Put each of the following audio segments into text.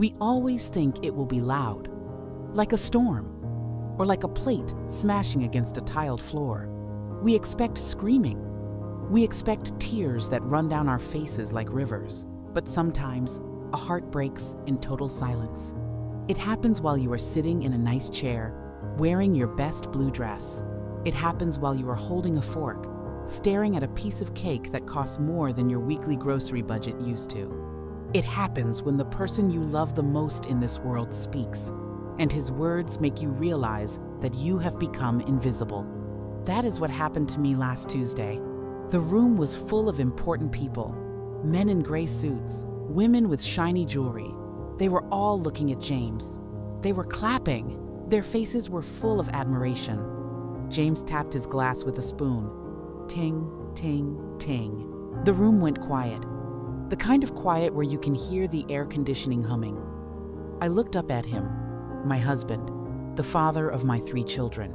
We always think it will be loud, like a storm, or like a plate smashing against a tiled floor. We expect screaming. We expect tears that run down our faces like rivers. But sometimes, a heart breaks in total silence. It happens while you are sitting in a nice chair, wearing your best blue dress. It happens while you are holding a fork, staring at a piece of cake that costs more than your weekly grocery budget used to. It happens when the person you love the most in this world speaks, and his words make you realize that you have become invisible. That is what happened to me last Tuesday. The room was full of important people, men in gray suits, women with shiny jewelry. They were all looking at James. They were clapping. Their faces were full of admiration. James tapped his glass with a spoon. Ting, ting, ting. The room went quiet. The kind of quiet where you can hear the air conditioning humming. I looked up at him, my husband, the father of my 3 children,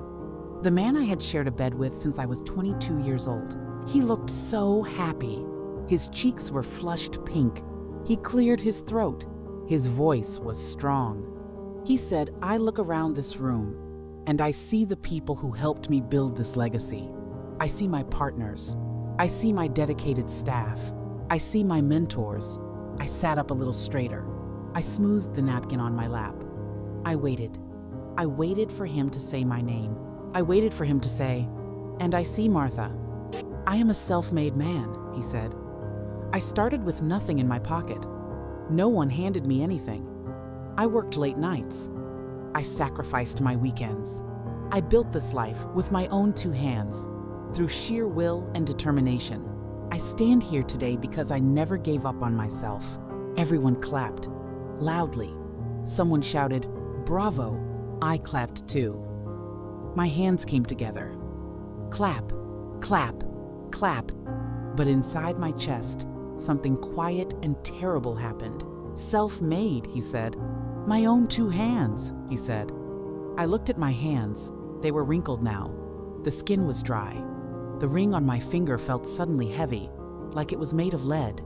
the man I had shared a bed with since I was 22 years old. He looked so happy. His cheeks were flushed pink. He cleared his throat. His voice was strong. He said, "I look around this room, and I see the people who helped me build this legacy. I see my partners. I see my dedicated staff. I see my mentors." I sat up a little straighter. I smoothed the napkin on my lap. I waited. I waited for him to say my name. I waited for him to say, "And I see Martha." "I am a self-made man," he said. "I started with nothing in my pocket. No one handed me anything. I worked late nights. I sacrificed my weekends. I built this life with my own 2 hands, through sheer will and determination. I stand here today because I never gave up on myself." Everyone clapped, loudly. Someone shouted, "Bravo!" I clapped too. My hands came together. Clap, clap, clap. But inside my chest, something quiet and terrible happened. "Self-made," he said. "My own 2 hands," he said. I looked at my hands. They were wrinkled now. The skin was dry. The ring on my finger felt suddenly heavy, like it was made of lead.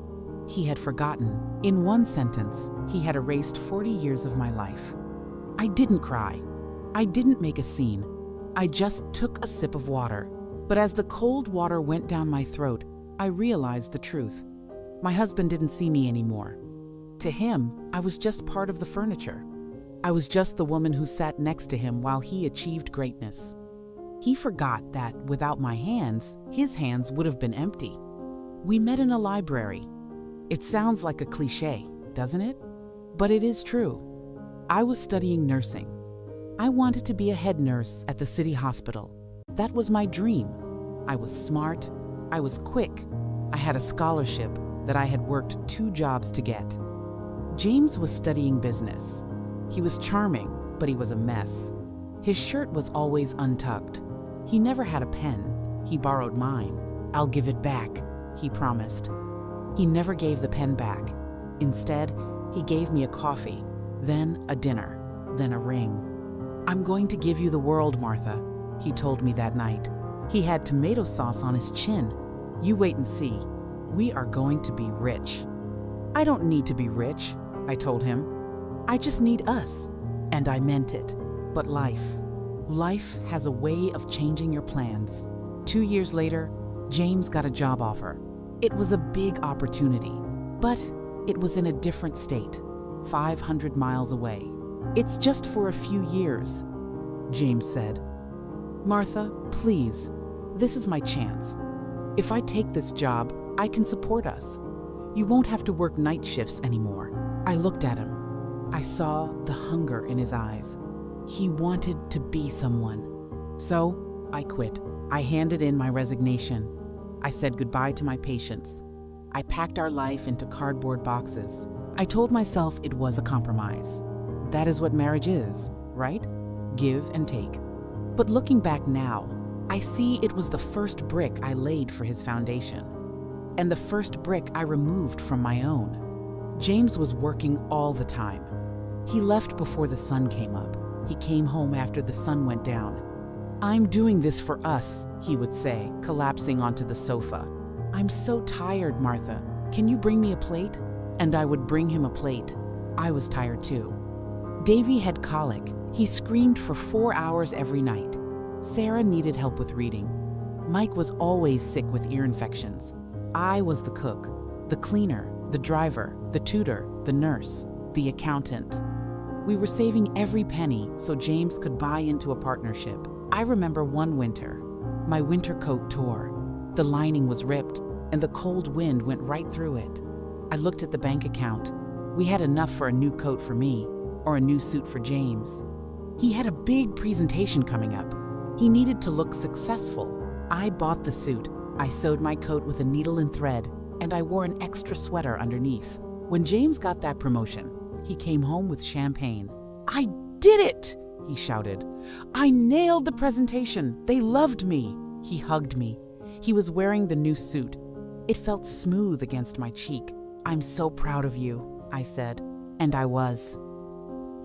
He had forgotten. In one sentence, he had erased 40 years of my life. I didn't cry. I didn't make a scene. I just took a sip of water. But as the cold water went down my throat, I realized the truth. My husband didn't see me anymore. To him, I was just part of the furniture. I was just the woman who sat next to him while he achieved greatness. He forgot that without my hands, his hands would have been empty. We met in a library. It sounds like a cliché, doesn't it? But it is true. I was studying nursing. I wanted to be a head nurse at the city hospital. That was my dream. I was smart. I was quick. I had a scholarship that I had worked 2 jobs to get. James was studying business. He was charming, but he was a mess. His shirt was always untucked. He never had a pen. He borrowed mine. "I'll give it back," he promised. He never gave the pen back. Instead, he gave me a coffee, then a dinner, then a ring. "I'm going to give you the world, Martha," he told me that night. He had tomato sauce on his chin. "You wait and see. We are going to be rich." "I don't need to be rich," I told him. "I just need us." And I meant it. But life has a way of changing your plans. 2 years later, James got a job offer. It was a big opportunity, but it was in a different state, 500 miles away. "It's just for a few years," James said. "Martha, please, this is my chance. If I take this job, I can support us. You won't have to work night shifts anymore." I looked at him. I saw the hunger in his eyes. He wanted to be someone. So I quit. I handed in my resignation. I said goodbye to my patients. I packed our life into cardboard boxes. I told myself it was a compromise. That is what marriage is, right? Give and take. But looking back now, I see it was the first brick I laid for his foundation, and the first brick I removed from my own. James was working all the time. He left before the sun came up. He came home after the sun went down. "I'm doing this for us," he would say, collapsing onto the sofa. "I'm so tired, Martha. Can you bring me a plate?" And I would bring him a plate. I was tired too. Davy had colic. He screamed for 4 hours every night. Sarah needed help with reading. Mike was always sick with ear infections. I was the cook, the cleaner, the driver, the tutor, the nurse, the accountant. We were saving every penny so James could buy into a partnership. I remember one winter. My winter coat tore. The lining was ripped, and the cold wind went right through it. I looked at the bank account. We had enough for a new coat for me, or a new suit for James. He had a big presentation coming up. He needed to look successful. I bought the suit. I sewed my coat with a needle and thread, and I wore an extra sweater underneath. When James got that promotion, he came home with champagne. "I did it!" he shouted. "I nailed the presentation. They loved me." He hugged me. He was wearing the new suit. It felt smooth against my cheek. "I'm so proud of you," I said. And I was.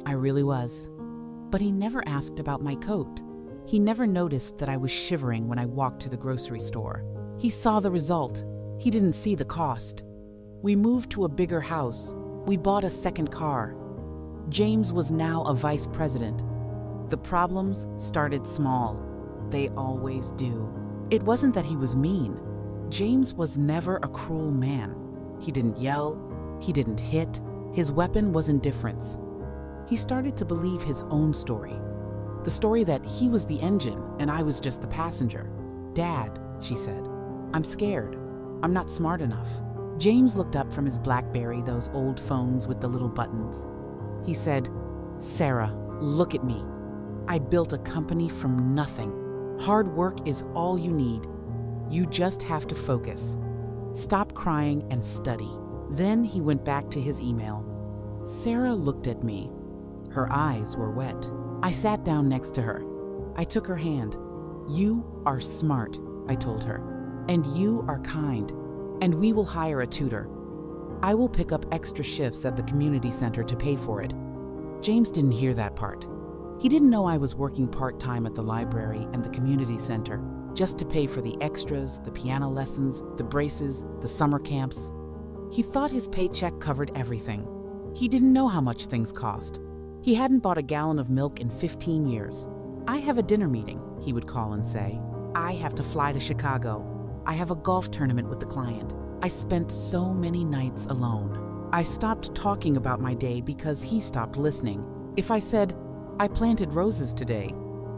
I really was. But he never asked about my coat. He never noticed that I was shivering when I walked to the grocery store. He saw the result. He didn't see the cost. We moved to a bigger house. We bought a second car. James was now a vice president. The problems started small. They always do. It wasn't that he was mean. James was never a cruel man. He didn't yell. He didn't hit. His weapon was indifference. He started to believe his own story. The story that he was the engine and I was just the passenger. "Dad," she said, "I'm scared. I'm not smart enough." James looked up from his BlackBerry, those old phones with the little buttons. He said, "Sarah, look at me. I built a company from nothing. Hard work is all you need. You just have to focus. Stop crying and study." Then he went back to his email. Sarah looked at me. Her eyes were wet. I sat down next to her. I took her hand. "You are smart," I told her, "and you are kind, and we will hire a tutor. I will pick up extra shifts at the community center to pay for it." James didn't hear that part. He didn't know I was working part-time at the library and the community center just to pay for the extras, the piano lessons, the braces, the summer camps. He thought his paycheck covered everything. He didn't know how much things cost. He hadn't bought a gallon of milk in 15 years. "I have a dinner meeting," he would call and say. "I have to fly to Chicago. I have a golf tournament with the client." I spent so many nights alone. I stopped talking about my day because he stopped listening. If I said, "I planted roses today,"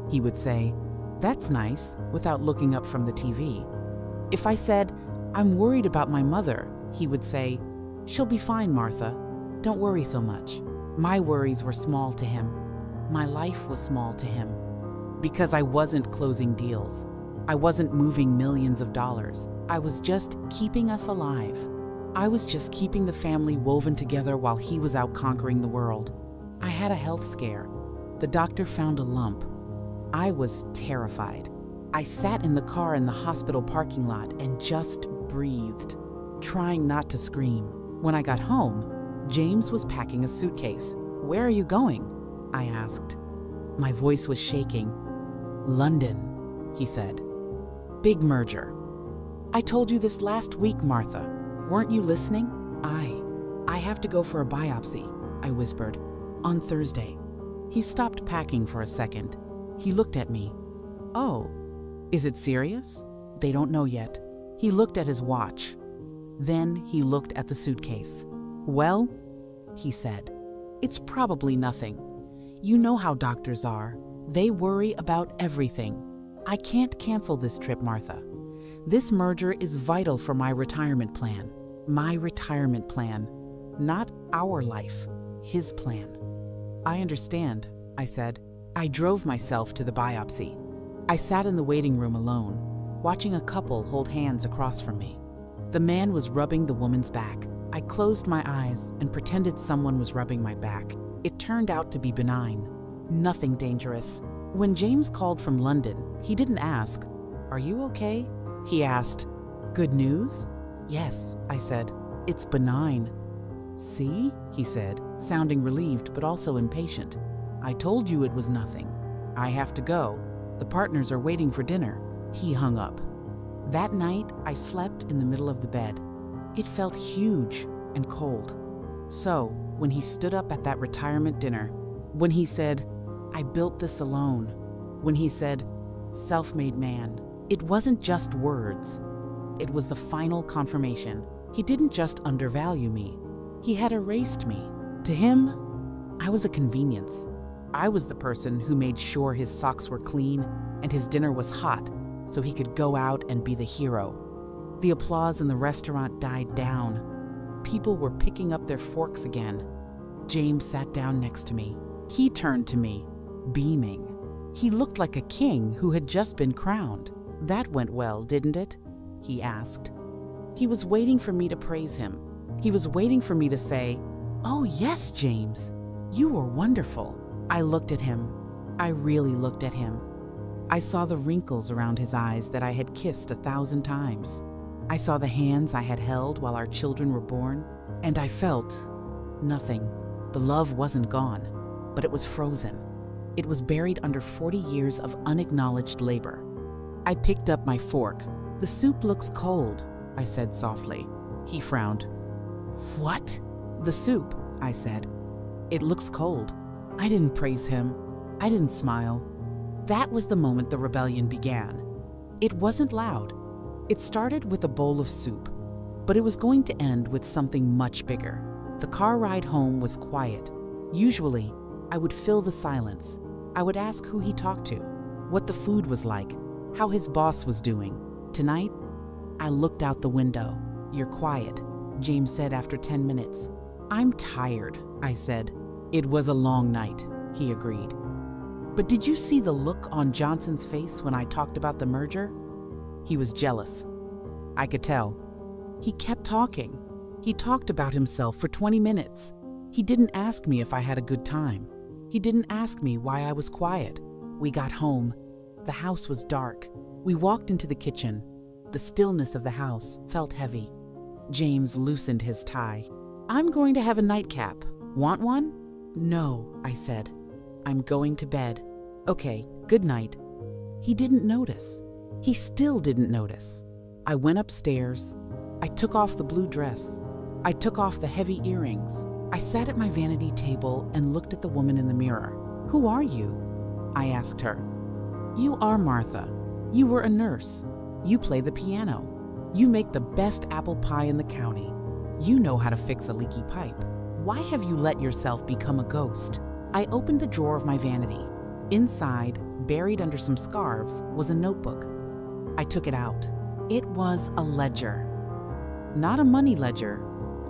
he would say, "That's nice," without looking up from the TV. If I said, "I'm worried about my mother," he would say, "She'll be fine, Martha. Don't worry so much." My worries were small to him. My life was small to him. Because I wasn't closing deals. I wasn't moving millions of dollars. I was just keeping us alive. I was just keeping the family woven together while he was out conquering the world. I had a health scare. The doctor found a lump. I was terrified. I sat in the car in the hospital parking lot and just breathed, trying not to scream. When I got home, James was packing a suitcase. "Where are you going?" I asked. My voice was shaking. "London," he said. "Big merger." "I told you this last week, Martha. Weren't you listening?" I have to go for a biopsy," I whispered, "on Thursday." He stopped packing for a second. He looked at me. "Oh, is it serious?" "They don't know yet." He looked at his watch. Then he looked at the suitcase. "Well," he said, "it's probably nothing. You know how doctors are. They worry about everything. I can't cancel this trip, Martha. This merger is vital for my retirement plan." My retirement plan. Not our life. His plan. "I understand," I said. I drove myself to the biopsy. I sat in the waiting room alone, watching a couple hold hands across from me. The man was rubbing the woman's back. I closed my eyes and pretended someone was rubbing my back. It turned out to be benign. Nothing dangerous. When James called from London, he didn't ask, "Are you okay?" He asked, "Good news?" "Yes," I said. "It's benign." "See?" he said, sounding relieved but also impatient. "I told you it was nothing. I have to go. The partners are waiting for dinner." He hung up. That night, I slept in the middle of the bed. It felt huge and cold. So, when he stood up at that retirement dinner, when he said, "I built this alone," when he said, "Self-made man." It wasn't just words. It was the final confirmation. He didn't just undervalue me. He had erased me. To him, I was a convenience. I was the person who made sure his socks were clean and his dinner was hot so he could go out and be the hero. The applause in the restaurant died down. People were picking up their forks again. James sat down next to me. He turned to me, beaming. He looked like a king who had just been crowned. "That went well, didn't it?" he asked. He was waiting for me to praise him. He was waiting for me to say, "Oh yes, James, you were wonderful." I looked at him. I really looked at him. I saw the wrinkles around his eyes that I had kissed 1,000 times. I saw the hands I had held while our children were born, and I felt nothing. The love wasn't gone, but it was frozen. It was buried under 40 years of unacknowledged labor. I picked up my fork. "The soup looks cold," I said softly. He frowned. "What?" "The soup," I said. "It looks cold." I didn't praise him. I didn't smile. That was the moment the rebellion began. It wasn't loud. It started with a bowl of soup, but it was going to end with something much bigger. The car ride home was quiet. Usually, I would fill the silence. I would ask who he talked to, what the food was like, how his boss was doing. Tonight, I looked out the window. "You're quiet," James said after 10 minutes. "I'm tired," I said. "It was a long night," he agreed. "But did you see the look on Johnson's face when I talked about the merger?" He was jealous. I could tell. He kept talking. He talked about himself for 20 minutes. He didn't ask me if I had a good time. He didn't ask me why I was quiet. We got home. The house was dark. We walked into the kitchen. The stillness of the house felt heavy. James loosened his tie. "I'm going to have a nightcap. Want one?" "No," I said. "I'm going to bed." "Okay, good night." He didn't notice. He still didn't notice. I went upstairs. I took off the blue dress. I took off the heavy earrings. I sat at my vanity table and looked at the woman in the mirror. "Who are you?" I asked her. "You are Martha. You were a nurse. You play the piano. You make the best apple pie in the county. You know how to fix a leaky pipe. Why have you let yourself become a ghost?" I opened the drawer of my vanity. Inside, buried under some scarves, was a notebook. I took it out. It was a ledger. Not a money ledger,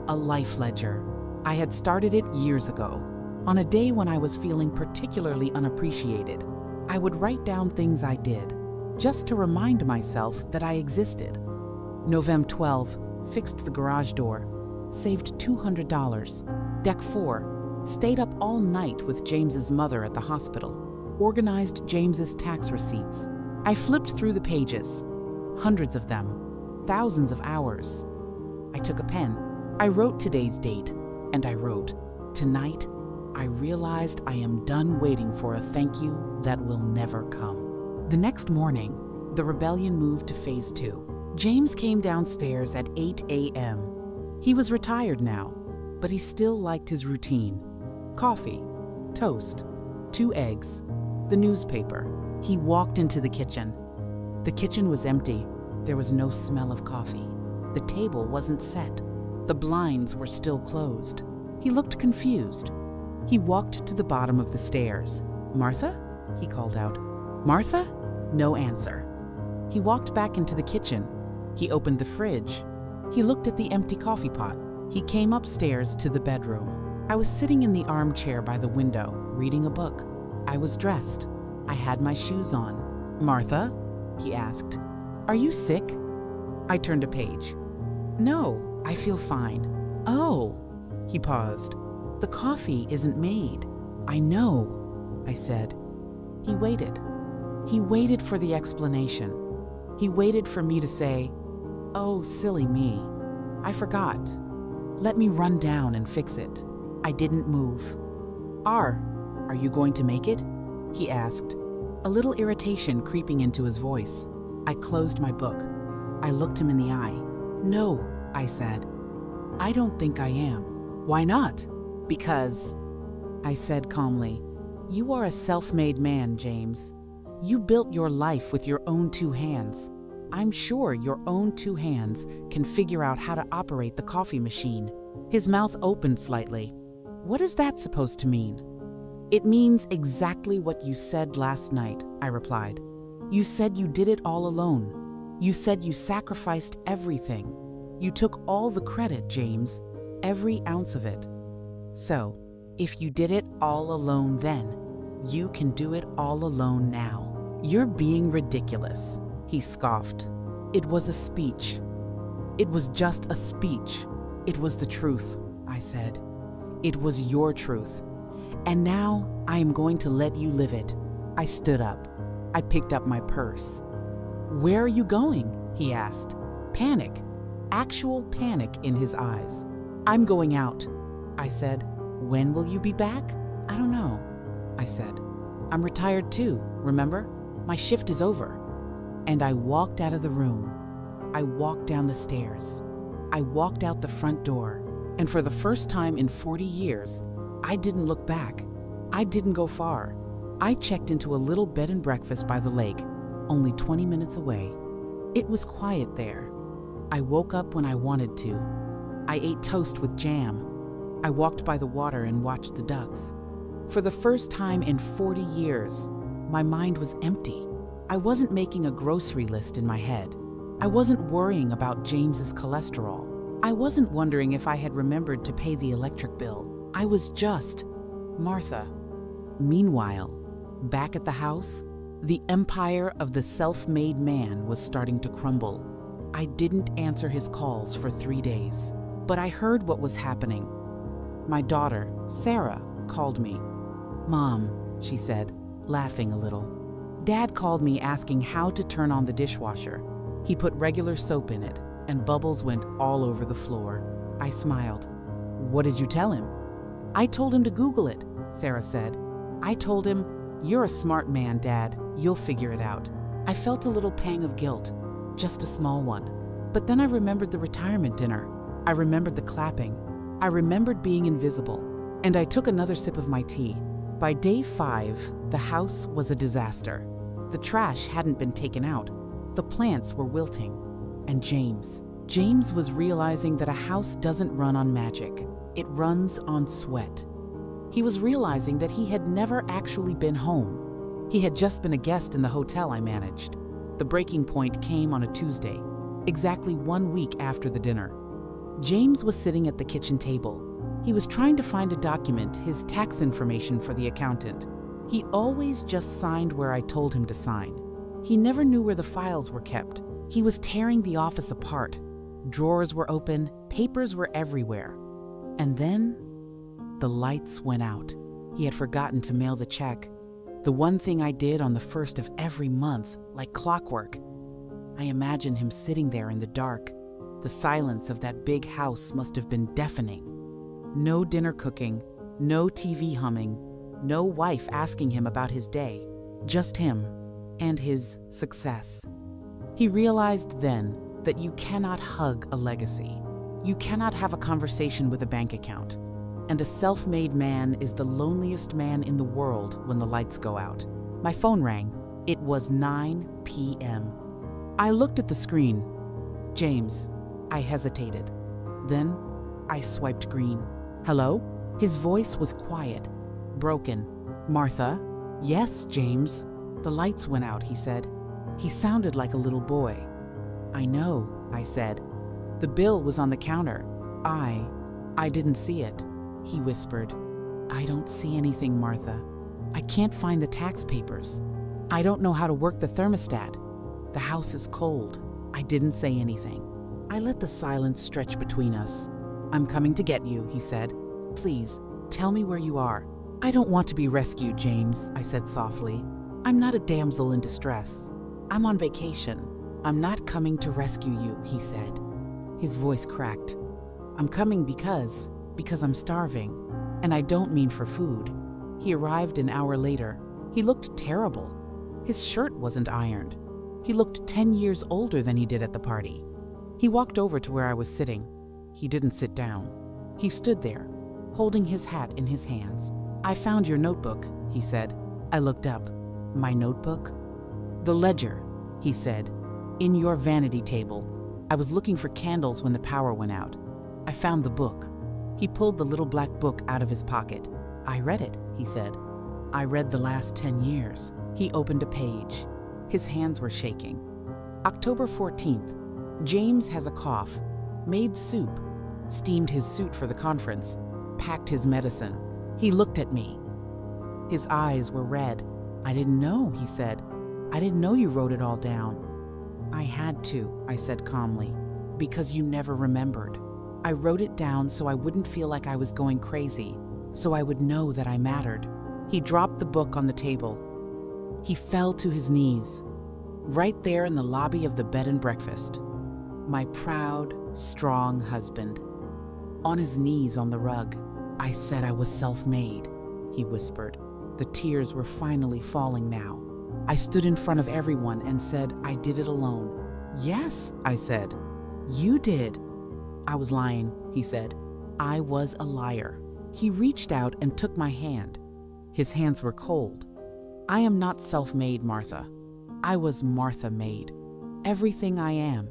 a life ledger. I had started it years ago. On a day when I was feeling particularly unappreciated, I would write down things I did, just to remind myself that I existed. November 12, fixed the garage door, saved $200. Deck 4, stayed up all night with James's mother at the hospital, organized James's tax receipts. I flipped through the pages, hundreds of them, thousands of hours. I took a pen. I wrote today's date, and I wrote, "Tonight, I realized I am done waiting for a thank you that will never come." The next morning, the rebellion moved to phase 2. James came downstairs at 8 a.m. He was retired now, but he still liked his routine. Coffee, toast, 2 eggs, the newspaper. He walked into the kitchen. The kitchen was empty. There was no smell of coffee. The table wasn't set. The blinds were still closed. He looked confused. He walked to the bottom of the stairs. "Martha?" he called out. "Martha?" No answer. He walked back into the kitchen. He opened the fridge. He looked at the empty coffee pot. He came upstairs to the bedroom. I was sitting in the armchair by the window, reading a book. I was dressed. I had my shoes on. "Martha?" he asked. "Are you sick?" I turned a page. "No, I feel fine." "Oh," he paused. "The coffee isn't made." "I know," I said. He waited. He waited for the explanation. He waited for me to say, "Oh, silly me. I forgot. Let me run down and fix it." I didn't move. Are you going to make it?" he asked, a little irritation creeping into his voice. I closed my book. I looked him in the eye. "No," I said. "I don't think I am." "Why not?" Because, I said calmly, you are a self-made man, James. You built your life with your own two hands. I'm sure your own two hands can figure out how to operate the coffee machine. His mouth opened slightly. What is that supposed to mean? It means exactly what you said last night, I replied. You said you did it all alone. You said you sacrificed everything. You took all the credit, James, every ounce of it. So, if you did it all alone then, you can do it all alone now. You're being ridiculous, he scoffed. It was a speech. It was just a speech. It was the truth, I said. It was your truth. And now I am going to let you live it. I stood up. I picked up my purse. Where are you going? He asked. Panic. Actual panic in his eyes. I'm going out, I said. When will you be back? I don't know, I said. I'm retired too, remember? My shift is over. And I walked out of the room. I walked down the stairs. I walked out the front door. And for the first time in 40 years, I didn't look back. I didn't go far. I checked into a little bed and breakfast by the lake, only 20 minutes away. It was quiet there. I woke up when I wanted to. I ate toast with jam. I walked by the water and watched the ducks. For the first time in 40 years, my mind was empty. I wasn't making a grocery list in my head. I wasn't worrying about James's cholesterol. I wasn't wondering if I had remembered to pay the electric bill. I was just Martha. Meanwhile, back at the house, the empire of the self-made man was starting to crumble. I didn't answer his calls for 3 days, but I heard what was happening. My daughter, Sarah, called me. Mom, she said, laughing a little. Dad called me asking how to turn on the dishwasher. He put regular soap in it, and bubbles went all over the floor. I smiled. What did you tell him? I told him to Google it, Sarah said. I told him, you're a smart man, Dad. You'll figure it out. I felt a little pang of guilt, just a small one. But then I remembered the retirement dinner. I remembered the clapping. I remembered being invisible. And I took another sip of my tea. By day 5, the house was a disaster. The trash hadn't been taken out. The plants were wilting. And James was realizing that a house doesn't run on magic. It runs on sweat. He was realizing that he had never actually been home. He had just been a guest in the hotel I managed. The breaking point came on a Tuesday, exactly 1 week after the dinner. James was sitting at the kitchen table. He was trying to find a document, his tax information for the accountant. He always just signed where I told him to sign. He never knew where the files were kept. He was tearing the office apart. Drawers were open, papers were everywhere. And then the lights went out. He had forgotten to mail the check. The one thing I did on the 1st of every month, like clockwork. I imagine him sitting there in the dark. The silence of that big house must have been deafening. No dinner cooking, no TV humming, no wife asking him about his day, just him and his success. He realized then that you cannot hug a legacy. You cannot have a conversation with a bank account. And a self-made man is the loneliest man in the world when the lights go out. My phone rang. It was 9 p.m. I looked at the screen. James. I hesitated. Then I swiped green. Hello? His voice was quiet, broken. Martha? Yes, James. The lights went out, he said. He sounded like a little boy. I know, I said. The bill was on the counter. I didn't see it. He whispered. I don't see anything, Martha. I can't find the tax papers. I don't know how to work the thermostat. The house is cold. I didn't say anything. I let the silence stretch between us. I'm coming to get you, he said. Please, tell me where you are. I don't want to be rescued, James, I said softly. I'm not a damsel in distress. I'm on vacation. I'm not coming to rescue you, he said. His voice cracked. I'm coming because I'm starving, and I don't mean for food. He arrived an hour later. He looked terrible. His shirt wasn't ironed. He looked 10 years older than he did at the party. He walked over to where I was sitting. He didn't sit down. He stood there, holding his hat in his hands. "I found your notebook," he said. I looked up. "My notebook?" "The ledger," he said. "In your vanity table. I was looking for candles when the power went out. I found the book." He pulled the little black book out of his pocket. "I read it," he said. "I read the last 10 years. He opened a page. His hands were shaking. October 14th. James has a cough. Made soup. Steamed his suit for the conference. Packed his medicine. He looked at me. His eyes were red. "I didn't know," he said. "I didn't know you wrote it all down." "I had to," I said calmly, "because you never remembered. I wrote it down so I wouldn't feel like I was going crazy, so I would know that I mattered." He dropped the book on the table. He fell to his knees, right there in the lobby of the bed and breakfast. My proud, strong husband. On his knees on the rug. "I said I was self-made," he whispered. The tears were finally falling now. I stood in front of everyone and said I did it alone. "Yes," I said. "You did." "I was lying," he said. "I was a liar." He reached out and took my hand. His hands were cold. "I am not self-made, Martha. I was Martha-made. Everything I am,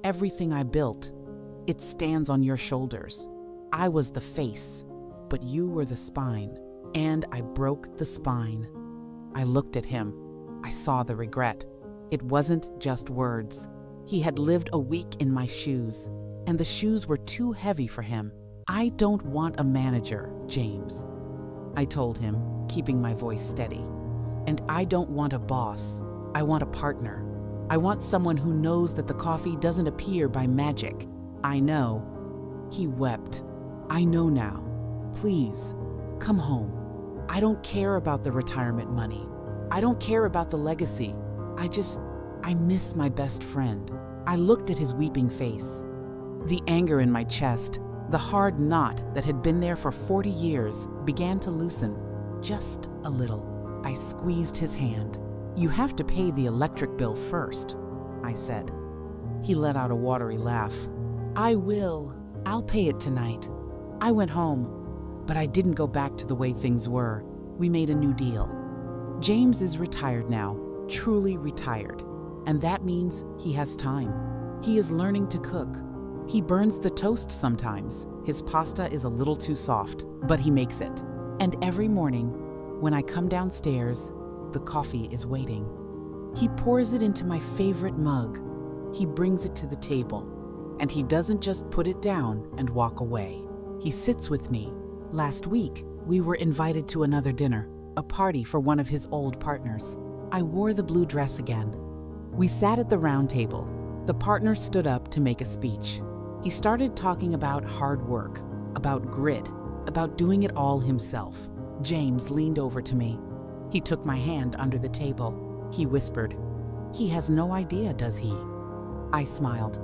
everything I built, it stands on your shoulders. I was the face, but you were the spine, and I broke the spine." I looked at him. I saw the regret. It wasn't just words. He had lived a week in my shoes, and the shoes were too heavy for him. "I don't want a manager, James," I told him, keeping my voice steady. "And I don't want a boss. I want a partner. I want someone who knows that the coffee doesn't appear by magic. I know." He wept. "I know now. Please, come home. I don't care about the retirement money. I don't care about the legacy. I miss my best friend." I looked at his weeping face. The anger in my chest, the hard knot that had been there for 40 years, began to loosen, just a little. I squeezed his hand. "You have to pay the electric bill first," I said. He let out a watery laugh. "I will. I'll pay it tonight." I went home, but I didn't go back to the way things were. We made a new deal. James is retired now, truly retired, and that means he has time. He is learning to cook. He burns the toast sometimes. His pasta is a little too soft, but he makes it. And every morning, when I come downstairs, the coffee is waiting. He pours it into my favorite mug. He brings it to the table, and he doesn't just put it down and walk away. He sits with me. Last week, we were invited to another dinner, a party for one of his old partners. I wore the blue dress again. We sat at the round table. The partner stood up to make a speech. He started talking about hard work, about grit, about doing it all himself. James leaned over to me. He took my hand under the table. He whispered, "He has no idea, does he?" I smiled.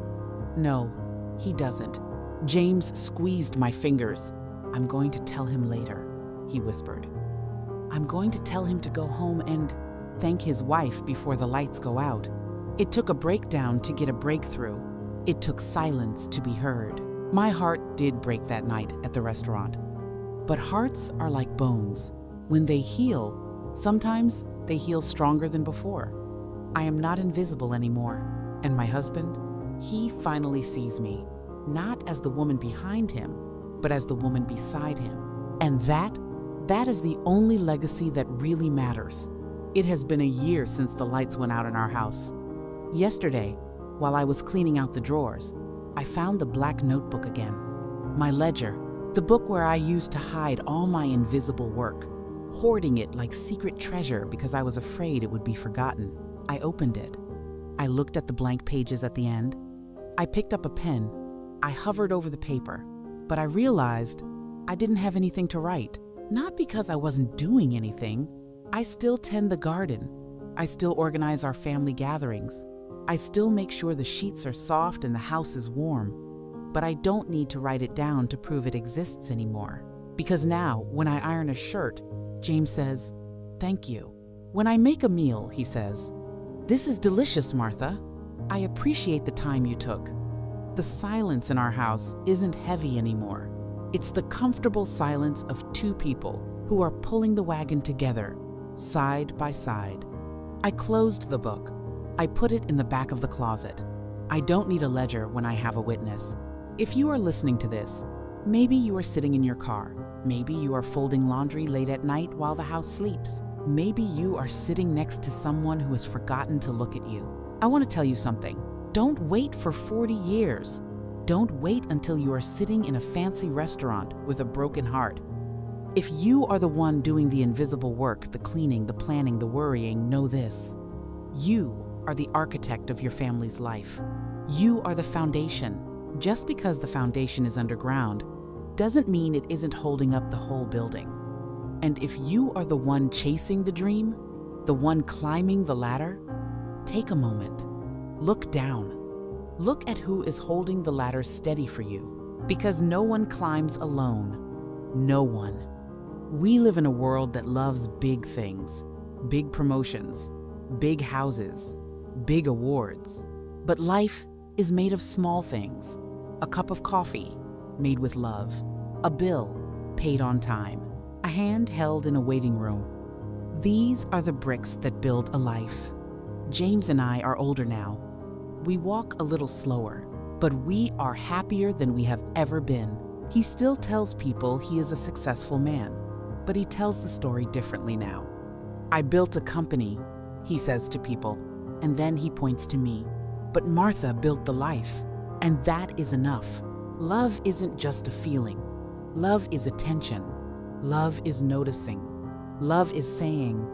"No, he doesn't." James squeezed my fingers. "I'm going to tell him later," he whispered. "I'm going to tell him to go home and thank his wife before the lights go out." It took a breakdown to get a breakthrough. It took silence to be heard. My heart did break that night at the restaurant. But hearts are like bones. When they heal, sometimes they heal stronger than before. I am not invisible anymore. And my husband, he finally sees me, not as the woman behind him, but as the woman beside him. And that is the only legacy that really matters. It has been a year since the lights went out in our house. Yesterday, while I was cleaning out the drawers, I found the black notebook again. My ledger, the book where I used to hide all my invisible work, hoarding it like secret treasure because I was afraid it would be forgotten. I opened it. I looked at the blank pages at the end. I picked up a pen. I hovered over the paper, but I realized I didn't have anything to write. Not because I wasn't doing anything. I still tend the garden. I still organize our family gatherings. I still make sure the sheets are soft and the house is warm. But I don't need to write it down to prove it exists anymore. Because now, when I iron a shirt, James says, "Thank you." When I make a meal, he says, "This is delicious, Martha. I appreciate the time you took." The silence in our house isn't heavy anymore. It's the comfortable silence of two people who are pulling the wagon together, side by side. I closed the book. I put it in the back of the closet. I don't need a ledger when I have a witness. If you are listening to this, maybe you are sitting in your car. Maybe you are folding laundry late at night while the house sleeps. Maybe you are sitting next to someone who has forgotten to look at you. I want to tell you something. Don't wait for 40 years. Don't wait until you are sitting in a fancy restaurant with a broken heart. If you are the one doing the invisible work, the cleaning, the planning, the worrying, know this. You are the architect of your family's life. You are the foundation. Just because the foundation is underground doesn't mean it isn't holding up the whole building. And if you are the one chasing the dream, the one climbing the ladder, take a moment. Look down. Look at who is holding the ladder steady for you. Because no one climbs alone. No one. We live in a world that loves big things, big promotions, big houses, big awards. But life is made of small things. A cup of coffee, made with love. A bill, paid on time. A hand held in a waiting room. These are the bricks that build a life. James and I are older now. We walk a little slower, but we are happier than we have ever been. He still tells people he is a successful man, but he tells the story differently now. I built a company, he says to people, and then he points to me. But Martha built the life, and that is enough. Love isn't just a feeling. Love is attention. Love is noticing. Love is saying,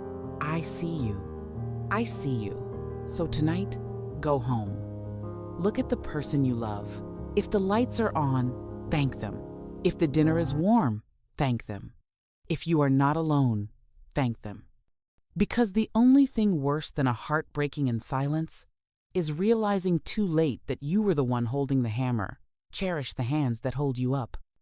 I see you. I see you. So tonight, go home. Look at the person you love. If the lights are on, thank them. If the dinner is warm, thank them. If you are not alone, thank them. Because the only thing worse than a heart breaking in silence is realizing too late that you were the one holding the hammer. Cherish the hands that hold you up.